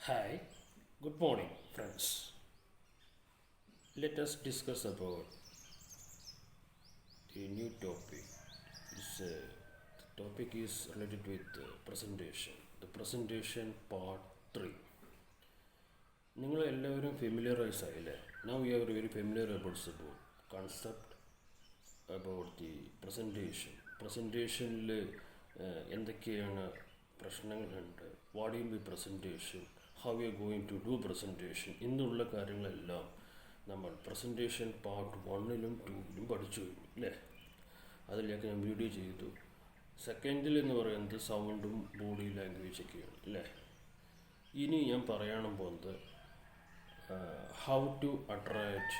Hi, good morning, friends. Let us discuss about a new topic. The topic is related with presentation. The presentation part 3. നിങ്ങൾ എല്ലാവരും familiarise ആയില്ലേ? Now we are very familiar about the concept about the presentation. പ്രസൻറ്റേഷനിൽ എന്തൊക്കെയാണ് പ്രശ്നങ്ങളുണ്ട്, what ഈം be presentation, how you are going to do presentation എന്നുള്ള കാര്യങ്ങളെല്ലാം നമ്മൾ പ്രസൻറ്റേഷൻ പാർട്ട് 1-ലും 2-ലും പഠിച്ചു കഴിഞ്ഞു അല്ലേ? അതിലേക്ക് ഞാൻ വീഡിയോ ചെയ്തു. സെക്കൻഡിൽ എന്ന് പറയുന്നത് സൗണ്ടും ബോഡി ലാംഗ്വേജൊക്കെയാണ് അല്ലേ? ഇനി ഞാൻ പറയാൻ പോകുന്നത് how to attract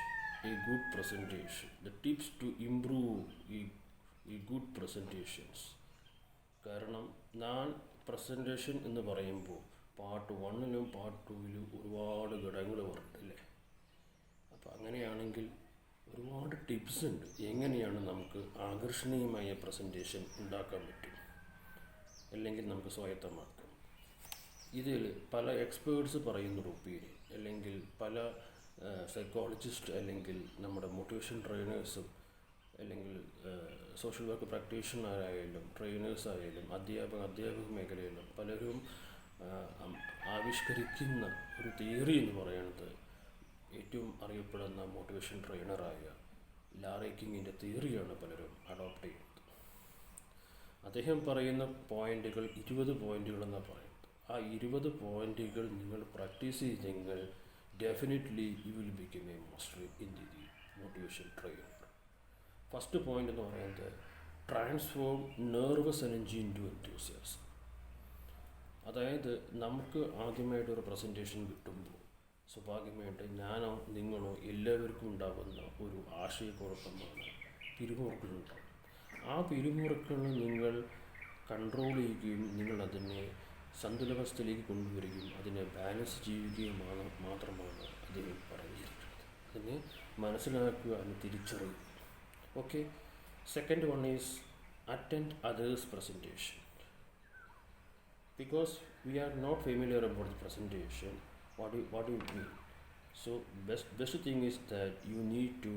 a good presentation, the tips to improve ഈ ഗുഡ് പ്രസൻറ്റേഷൻസ്. കാരണം ഞാൻ പ്രസൻറ്റേഷൻ എന്ന് പറയുമ്പോൾ പാർട്ട് 1-ലും പാർട്ട് 2-ലും ഒരുപാട് ഘടകങ്ങൾ പറഞ്ഞിട്ടില്ലേ? അപ്പോൾ അങ്ങനെയാണെങ്കിൽ ഒരുപാട് ടിപ്സ് ഉണ്ട് എങ്ങനെയാണ് നമുക്ക് ആകർഷണീയമായ പ്രസൻറ്റേഷൻ ഉണ്ടാക്കാൻ പറ്റും, അല്ലെങ്കിൽ നമുക്ക് സ്വായത്തമാക്കാം. ഇതിൽ പല എക്സ്പേർട്സ് പറയുന്നൊരു ഒപ്പീനിയൻ, അല്ലെങ്കിൽ പല സൈക്കോളജിസ്റ്റ്, അല്ലെങ്കിൽ നമ്മുടെ മോട്ടിവേഷൻ ട്രെയിനേഴ്സും, അല്ലെങ്കിൽ സോഷ്യൽ വർക്ക് പ്രാക്ടീഷണറായാലും ട്രെയിനേഴ്സ് ആയാലും അധ്യാപക മേഖലയിലും പലരും ആവിഷ്കരിക്കുന്ന ഒരു തിയറി എന്ന് പറയുന്നത് ഏറ്റവും അറിയപ്പെടുന്ന മോട്ടിവേഷൻ ട്രെയിനറായ ലാറി കിങ്ങിൻ്റെ തിയറിയാണ് പലരും അഡോപ്റ്റ് ചെയ്യുന്നത്. അദ്ദേഹം പറയുന്ന പോയിന്റുകൾ 20 പോയിന്റുകളെന്നാണ് പറയുന്നത്. ആ 20 പോയിന്റുകൾ നിങ്ങൾ പ്രാക്ടീസ് ചെയ്തെങ്കിൽ definitely you will become a master in the motivation trainer. First point എന്ന് പറയുന്നത് transform nervous energy into enthusiasm. അതായത് നമുക്ക് ആദ്യമായിട്ടൊരു പ്രസൻറ്റേഷൻ കിട്ടുമ്പോൾ സ്വാഭാവികമായിട്ട് ഞാനോ നിങ്ങളോ എല്ലാവർക്കും ഉണ്ടാകുന്ന ഒരു ആശയക്കുഴപ്പമാണ് പിരിമുറുക്കലുണ്ടാകും. ആ പിരിമുറുക്കൾ നിങ്ങൾ കൺട്രോൾ ചെയ്യുകയും നിങ്ങൾ അതിനെ സന്തുലിതാവസ്ഥയിലേക്ക് കൊണ്ടുവരികയും അതിനെ ബാലൻസ് ചെയ്യുകയും മാത്രമാണ് അദ്ദേഹം പറഞ്ഞിരിക്കുന്നത്. അതിനെ മനസ്സിലാക്കുക, അതിനെ തിരിച്ചറിയുക. Okay. Second one is attend others presentation. Because we are not familiar about the presentation, what do you mean? So best thing is that you need to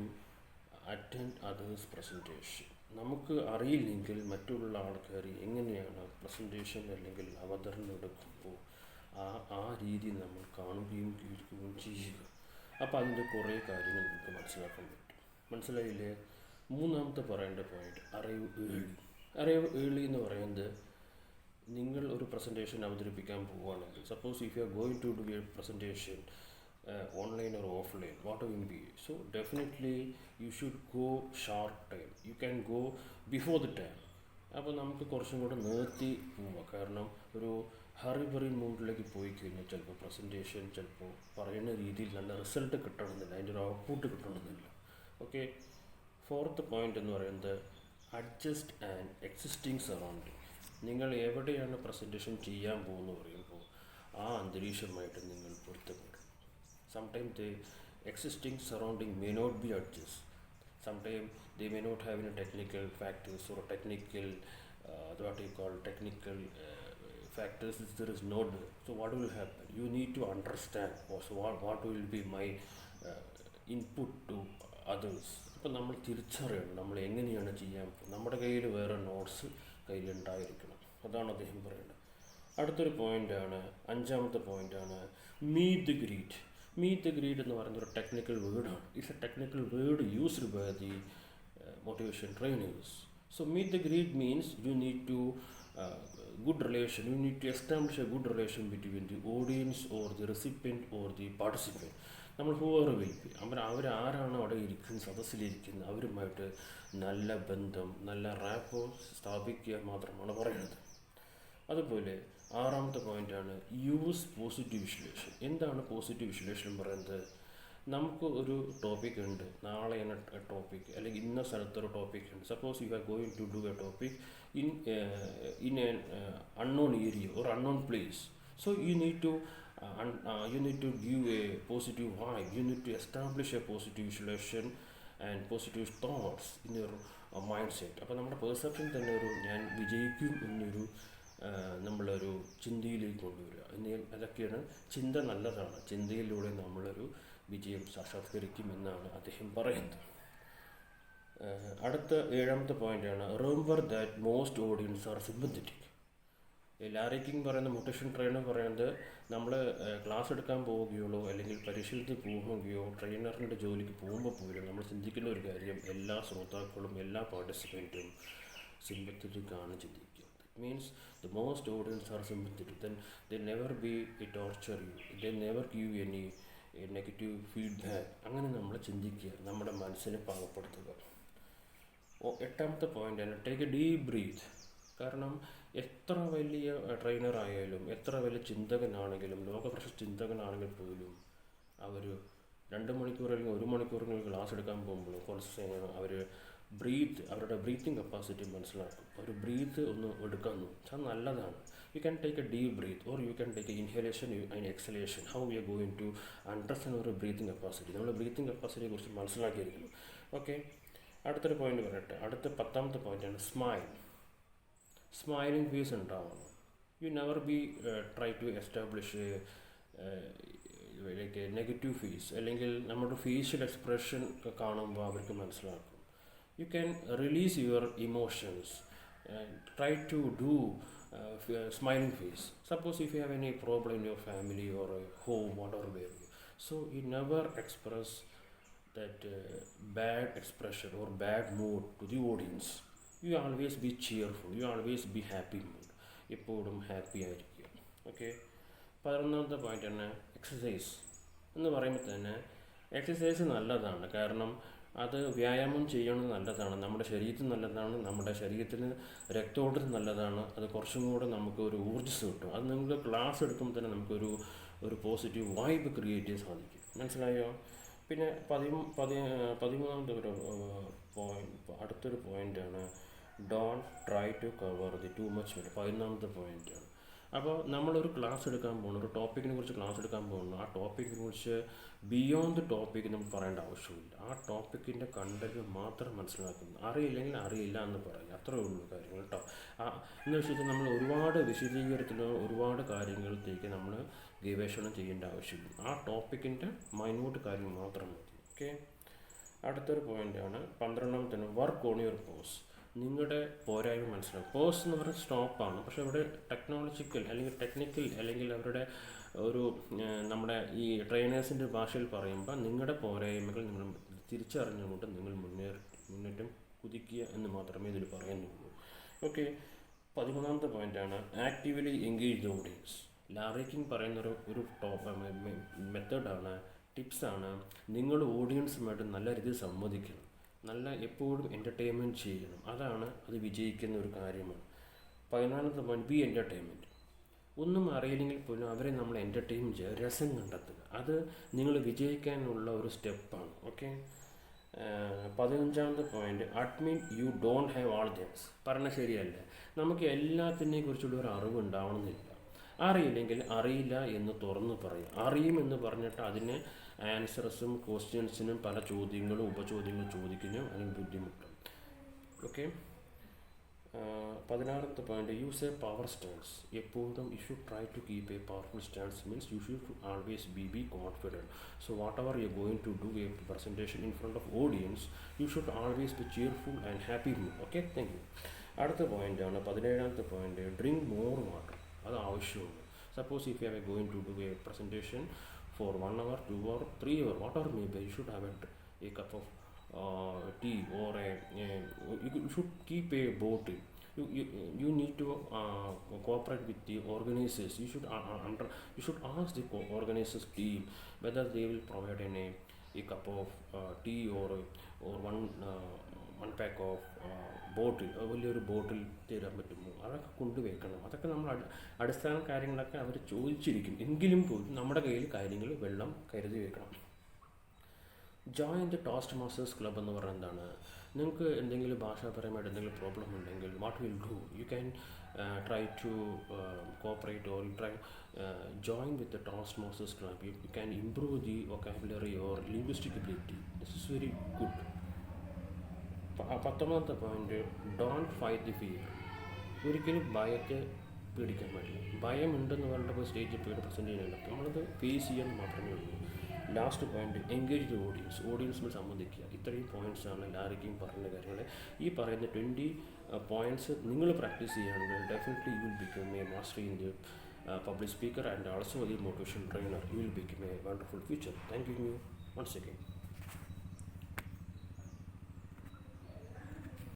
attend others presentation. നമുക്ക് അറിയില്ലെങ്കിൽ മറ്റുള്ള ആൾക്കാർ എങ്ങനെയാണ് പ്രസൻറ്റേഷൻ അല്ലെങ്കിൽ അവതരണം എടുക്കുമ്പോൾ ആ രീതി നമ്മൾ കാണുകയും കേൾക്കുകയും ചെയ്യുക. അപ്പോൾ അതിൻ്റെ കുറേ കാര്യങ്ങൾ നമുക്ക് മനസ്സിലാക്കാൻ പറ്റും. മനസ്സിലായില്ലേ? മൂന്നാമത്തെ പറയേണ്ട പോയിന്റ് അറിവ് ഏളി എന്ന് പറയുന്നത്, നിങ്ങൾ ഒരു പ്രസൻറ്റേഷൻ അവതരിപ്പിക്കാൻ പോവുകയാണെങ്കിൽ, suppose if you are going to do a presentation online or offline, what will be, so definitely you should go sharp time. You can go before the time. അപ്പോൾ നമുക്ക് കുറച്ചും കൂടെ നിർത്തി പോവുക. കാരണം ഒരു ഹറി മൂഡിലേക്ക് പോയി കഴിഞ്ഞാൽ ചിലപ്പോൾ പ്രസൻറ്റേഷൻ ചിലപ്പോൾ പറയുന്ന രീതിയിൽ നല്ല റിസൾട്ട് കിട്ടണമെന്നില്ല, അതിൻ്റെ ഒരു ഔട്ട്പുട്ട് കിട്ടണമെന്നില്ല. ഓക്കെ. ഫോർത്ത് പോയിൻ്റ് എന്ന് പറയുന്നത് അഡ്ജസ്റ്റ് ആൻഡ് എക്സിസ്റ്റിംഗ് സറൗണ്ടിങ്. നിങ്ങൾ എവിടെയാണ് പ്രസൻറ്റേഷൻ ചെയ്യാൻ പോകുന്നു പറയുമ്പോൾ ആ അന്തരീക്ഷമായിട്ട് നിങ്ങൾ പൊരുത്തപ്പെടും. Sometime the existing surrounding may not be adjust. Sometime they may not have in technical factors or technical what you call technical factors if there is no there. So what will happen? You need to understand also what will be my input to others. അപ്പോൾ നമ്മൾ തിരിച്ചറിയണം നമ്മൾ എങ്ങനെയാണ് ചെയ്യാൻ. നമ്മുടെ കയ്യിൽ വേറെ notes കയ്യിലുണ്ടായിരിക്കണം. അതാണ് അദ്ദേഹം പറയുന്നത്. അടുത്തൊരു പോയിൻ്റാണ്, അഞ്ചാമത്തെ പോയിൻ്റാണ് meet the greed. Meet the greed എന്ന് പറയുന്നൊരു ടെക്നിക്കൽ വേർഡാണ്. It's a technical word used by the motivation trainers. So meet the greed means you need to good relation, you need to establish a good relation between the audience or the recipient or the participant. നമ്മൾ Hoover will be, അവരാരാണ് അവിടെ ഇരിക്കുന്നത്, സദസ്സിലിരിക്കുന്നത്, അവരുമായിട്ട് നല്ല ബന്ധം, നല്ല rapport സ്ഥാപിക്കുക മാത്രമാണ് പറയുന്നത്. അതുപോലെ ആറാമത്തെ പോയിൻ്റാണ് യൂസ് പോസിറ്റീവ് വിഷ്വലേഷൻ. എന്താണ് പോസിറ്റീവ് വിഷ്വലേഷൻ പറയുന്നത്? നമുക്ക് ഒരു ടോപ്പിക് ഉണ്ട്, നാളെ എന്ന ടോപ്പിക് അല്ലെങ്കിൽ ഇന്ന സ്ഥലത്തൊരു ടോപ്പിക് ഉണ്ട്. Suppose you are going to do a topic in a unknown area or unknown place. So you need to give a positive vibe. You need to establish a positive visualisation and positive thoughts in your mind set. അപ്പോൾ നമ്മുടെ perception തന്നെ ഒരു ഞാൻ വിജയിക്കും എന്നൊരു നമ്മളൊരു ചിന്തയിലേക്ക് കൊണ്ടുവരിക. അതൊക്കെയാണ് ചിന്ത നല്ലതാണ്, ചിന്തയിലൂടെ നമ്മളൊരു വിജയം സാക്ഷാത്കരിക്കുമെന്നാണ് അദ്ദേഹം പറയുന്നത്. അടുത്ത 7ാമത്തെ പോയിൻ്റാണ് remember that most audience are sympathetic. Larry king പറയുന്ന മോട്ടിവേഷൻ ട്രെയിനർ പറയുന്നത് നമ്മൾ ക്ലാസ് എടുക്കാൻ പോവുകയുള്ളൂ അല്ലെങ്കിൽ പരിശീലനത്തിൽ പോവുകയോ ട്രെയിനറിൻ്റെ ജോലിക്ക് പോകുമ്പോൾ പോലും നമ്മൾ ചിന്തിക്കുന്ന ഒരു കാര്യം എല്ലാ ശ്രോതാക്കളും എല്ലാ പാർട്ടിസിപ്പൻറ്റും സിമ്പത്തറ്റിക് ആണ് ചിന്തിക്കുക. That means the most audience are sympathetic. Then they never be a torture you, they never give any negative feedback. അങ്ങനെ നമ്മൾ ചിന്തിക്കുക, നമ്മുടെ മനസ്സിനെ പാകപ്പെടുത്തുക. 8ാമത്തെ പോയിൻ്റാണ് ടേക്ക് എ ഡീപ് ബ്രീത്ത്. കാരണം എത്ര വലിയ ട്രെയിനറായാലും എത്ര വലിയ ചിന്തകനാണെങ്കിലും ലോകപ്രശസ്ത ചിന്തകനാണെങ്കിൽ പോലും അവർ 2 മണിക്കൂർ അല്ലെങ്കിൽ 1 മണിക്കൂറെങ്കിലും ക്ലാസ് എടുക്കാൻ പോകുമ്പോൾ കുറച്ച് അവർ അവരുടെ ബ്രീത്തിങ് കപ്പാസിറ്റി മനസ്സിലാക്കും. ഒരു ബ്രീത്ത് ഒന്ന് എടുക്കാൻ നോക്കും, അത് നല്ലതാണ്. You can take a deep breath or you can take a inhalation and exhalation. How you are going to understand ഒരു ബ്രീത്തിങ് കപ്പാസിറ്റി. നമ്മൾ ബ്രീത്തിങ് കപ്പാസിറ്റിയെ കുറിച്ച് മനസ്സിലാക്കിയിരിക്കുന്നു. ഓക്കെ, അടുത്തൊരു പോയിന്റ് പറയട്ടെ. അടുത്ത 10ാമത്തെ പോയിൻ്റാണ് സ്മൈലിംഗ് ഫേസ് ഉണ്ടാവണം. You never be try to establish like negative face, അല്ലെങ്കിൽ നമ്മുടെ ഫേഷ്യൽ എക്സ്പ്രഷൻ കാണുമ്പോൾ അവർക്ക് മനസ്സിലാക്കും. You can release your emotions, try to do smiling face. Suppose if you have any problem in your family or home, whatever way, so you never express that bad expression or bad mood to the audience. You always be cheerful, you always be happy mood, എപ്പോഴും happy ആയിരിക്കുക. Okay, 11ാമത്തെ പോയിൻ്റാണ് exercise. എന്ന് പറയുമ്പോൾ തന്നെ exercise നല്ലതാണ്, കാരണം അത് വ്യായാമം ചെയ്യണത് നല്ലതാണ്, നമ്മുടെ ശരീരത്തിന് നല്ലതാണ്, നമ്മുടെ ശരീരത്തിന് രക്തോട്ടത്തിന് നല്ലതാണ്. അത് കുറച്ചും കൂടെ നമുക്ക് ഒരു ഊർജ്ജം കിട്ടും. അത് നിങ്ങൾക്ക് ക്ലാസ് എടുക്കുമ്പോൾ തന്നെ നമുക്കൊരു പോസിറ്റീവ് വൈബ് ക്രിയേറ്റ് ചെയ്യാൻ സാധിക്കും. മനസ്സിലായോ? പിന്നെ 13ാമത്തെ ഒരു അടുത്തൊരു പോയിൻ്റാണ് don't try to cover the too much. 11ാമത്തെ പോയിൻ്റാണ്. അപ്പോൾ നമ്മളൊരു ക്ലാസ് എടുക്കാൻ പോകുന്നു, ഒരു ടോപ്പിക്കിനെ കുറിച്ച് ക്ലാസ് എടുക്കാൻ പോകുന്നു. ആ ടോപ്പിക്കിനെ കുറിച്ച് ബിയോണ്ട് ടോപ്പിക്ക് നമുക്ക് പറയേണ്ട ആവശ്യമില്ല. ആ ടോപ്പിക്കിൻ്റെ കണ്ടന്റ് മാത്രം മനസ്സിലാക്കുന്നു. അറിയില്ലെങ്കിൽ അറിയില്ല എന്ന് പറയും, അത്രേ ഉള്ളൂ കാര്യങ്ങൾ കേട്ടോ. എന്ന് വെച്ചാൽ നമ്മൾ ഒരുപാട് വിശദീകരണത്തിലോ ഒരുപാട് കാര്യങ്ങളിലേക്ക് നമ്മൾ ഗവേഷണം ചെയ്യേണ്ട ആവശ്യമില്ല. ആ ടോപ്പിക്കിൻ്റെ മൈന്യൂട്ട് കാര്യം മാത്രം മതി. ഓക്കെ, അടുത്തൊരു പോയിൻ്റാണ് 12ാമത്തെ വർക്ക് ഓൺ യുവർ പോസ്. നിങ്ങളുടെ പോരായ്മ മനസ്സിലാവും. പോസ് എന്ന് പറയുന്നത് സ്റ്റോപ്പാണ്, പക്ഷേ ഇവിടെ ടെക്നോളജിക്കൽ അല്ലെങ്കിൽ ടെക്നിക്കൽ അല്ലെങ്കിൽ അവരുടെ ഒരു നമ്മുടെ ഈ ട്രെയിനേഴ്സിൻ്റെ ഭാഷയിൽ പറയുമ്പോൾ നിങ്ങളുടെ പോരായ്മകൾ നിങ്ങൾ തിരിച്ചറിഞ്ഞുകൊണ്ട് നിങ്ങൾ മുന്നേറ്റം കുതിക്കുക എന്ന് മാത്രമേ ഇതിൽ പറയുന്നുള്ളൂ. ഓക്കെ, 13ാമത്തെ പോയിൻ്റാണ് actively engage the audience. Larry king പറയുന്ന ഒരു മെത്തേഡാണ്, ടിപ്സാണ്. നിങ്ങൾ ഓഡിയൻസുമായിട്ട് നല്ല രീതിയിൽ സംവദിക്കണം, നല്ല എപ്പോഴും എൻ്റർടൈൻമെൻറ്റ് ചെയ്യണം. അത് വിജയിക്കുന്ന ഒരു കാര്യമാണ്. 14ാമത്തെ പോയിന്റ് ബി എൻ്റർടൈൻമെൻറ്റ്. ഒന്നും അറിയില്ലെങ്കിൽ പോലും അവരെ നമ്മൾ എൻ്റർടൈൻ ചെയ്യുക, രസം കണ്ടെത്തുക. അത് നിങ്ങൾ വിജയിക്കാനുള്ള ഒരു സ്റ്റെപ്പാണ്. ഓക്കെ, 15ാമത്തെ point admit you don't have all the answers. പറഞ്ഞാൽ ശരിയല്ല, നമുക്ക് എല്ലാത്തിനെ കുറിച്ചുള്ള ഒരു അറിവ് ഉണ്ടാവണമെന്നില്ല. അറിയില്ലെങ്കിൽ അറിയില്ല എന്ന് തുറന്ന് പറയും. അറിയുമെന്ന് പറഞ്ഞിട്ട് അതിന് ആൻസേഴ്സും ക്വസ്റ്റ്യൻസിനും പല ചോദ്യങ്ങളും ഉപചോദ്യങ്ങളും ചോദിക്കുന്നു, അല്ലെങ്കിൽ ബുദ്ധിമുട്ടും. ഓക്കെ, 16ാമത്തെ point use a power stance. എപ്പോഴും you should try to keep a powerful stance. Means you should always be confident. So whatever you going to do a presentation in front of audience, you should always be cheerful and happy mood. Okay, thank you. അടുത്ത പോയിൻ്റാണ് 17ാമത്തെ point drink more water. അത് ആവശ്യമാണ്. Suppose if you are going to do a presentation for 1 hour, 2 hour, 3 hour, whatever may be, you should have a cup of tea or you should keep a bottle. You need to cooperate with the organizers. You should ask the organizers team whether they will provide a cup of tea or one pack of ബോട്ടിൽ, വലിയൊരു ബോട്ടിൽ തരാൻ പറ്റുമോ, അതൊക്കെ കൊണ്ടുവയ്ക്കണം. അതൊക്കെ നമ്മൾ അടിസ്ഥാന കാര്യങ്ങളൊക്കെ അവർ ചോദിച്ചിരിക്കും. എങ്കിലും പോലും നമ്മുടെ കയ്യിൽ കാര്യങ്ങൾ വെള്ളം കരുതി വെക്കണം. Join the Toastmasters club എന്ന് പറയുന്നത് എന്താണ്? നിങ്ങൾക്ക് എന്തെങ്കിലും ഭാഷാപരമായിട്ട് എന്തെങ്കിലും പ്രോബ്ലം ഉണ്ടെങ്കിൽ what will do, you can try to cooperate or try join with the Toastmasters club. You can improve the vocabulary or linguistic ability. This is very good. 19ാമത്തെ point don't fight the fear. ഒരിക്കലും ഭയത്തെ പേടിക്കാൻ പാടില്ല. ഭയം ഉണ്ടെന്ന് പറഞ്ഞിട്ട് സ്റ്റേജിൽ പോയിട്ട് പ്രസൻറ്റ് ചെയ്യാനില്ല. നമ്മളത് ഫേസ് ചെയ്യാൻ മാത്രമേ ഉള്ളൂ. ലാസ്റ്റ് പോയിന്റ്, എൻഗേജ് ദ ഓഡിയൻസിനെ സംബന്ധിക്കുക. ഇത്രയും പോയിൻറ്റ്സാണ് ലാരിക്കും പറയുന്ന കാര്യങ്ങൾ. ഈ പറയുന്ന 20 പോയിൻറ്റ്സ് നിങ്ങൾ പ്രാക്ടീസ് ചെയ്യുകയാണെങ്കിൽ definitely you will become a master in the public speaker and also a motivation trainer. You will become a wonderful future. Thank you once again.